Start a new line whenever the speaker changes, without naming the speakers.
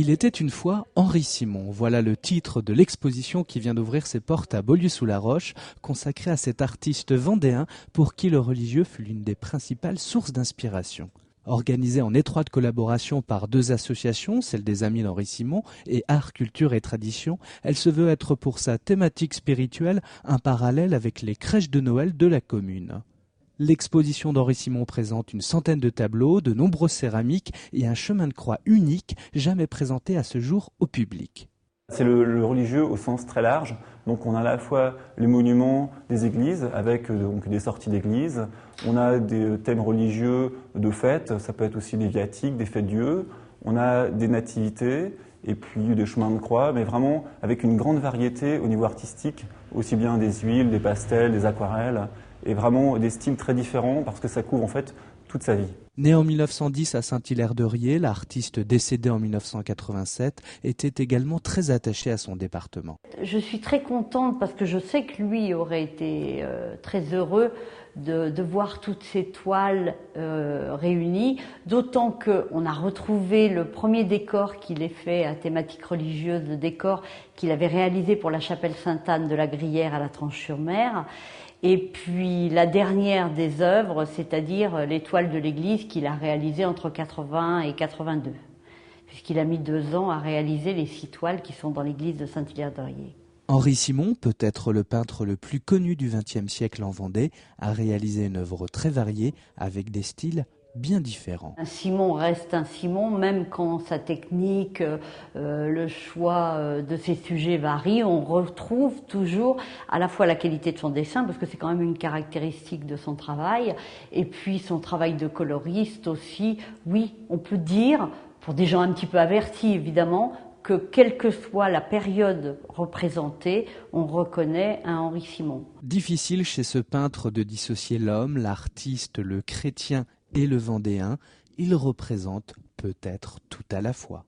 Il était une fois Henri Simon. Voilà le titre de l'exposition qui vient d'ouvrir ses portes à Beaulieu-sous-la-Roche, consacrée à cet artiste vendéen pour qui le religieux fut l'une des principales sources d'inspiration. Organisée en étroite collaboration par deux associations, celle des Amis d'Henri Simon et Art, Culture et Tradition, elle se veut être pour sa thématique spirituelle un parallèle avec les crèches de Noël de la commune. L'exposition d'Henri Simon présente une centaine de tableaux, de nombreuses céramiques et un chemin de croix unique jamais présenté à ce jour au public.
C'est le religieux au sens très large, donc on a à la fois les monuments des églises avec donc des sorties d'église, on a des thèmes religieux de fêtes, ça peut être aussi des viatiques, des fêtes Dieu, on a des nativités et puis des chemins de croix, mais vraiment avec une grande variété au niveau artistique, aussi bien des huiles, des pastels, des aquarelles, et vraiment des styles très différents parce que ça couvre en fait toute sa vie.
Né en 1910 à Saint-Hilaire-de-Riez, l'artiste décédé en 1987 était également très attaché à son département.
Je suis très contente parce que je sais que lui aurait été très heureux de voir toutes ces toiles réunies, d'autant qu'on a retrouvé le premier décor qu'il ait fait à thématique religieuse, le décor qu'il avait réalisé pour la chapelle Sainte-Anne de la Gruyère à la Tranche-sur-Mer. Et puis la dernière des œuvres, c'est-à-dire les toiles de l'église qu'il a réalisées entre 80 et 82, puisqu'il a mis 2 ans à réaliser les 6 toiles qui sont dans l'église de Saint-Hilaire-de-Riez.
Henri Simon, peut-être le peintre le plus connu du XXe siècle en Vendée, a réalisé une œuvre très variée avec des styles bien différents.
Un Simon reste un Simon, même quand sa technique, le choix de ses sujets varie, on retrouve toujours à la fois la qualité de son dessin, parce que c'est quand même une caractéristique de son travail, et puis son travail de coloriste aussi. Oui, on peut dire, pour des gens un petit peu avertis évidemment, que quelle que soit la période représentée, on reconnaît un Henri Simon.
Difficile chez ce peintre de dissocier l'homme, l'artiste, le chrétien et le vendéen, il représente peut-être tout à la fois.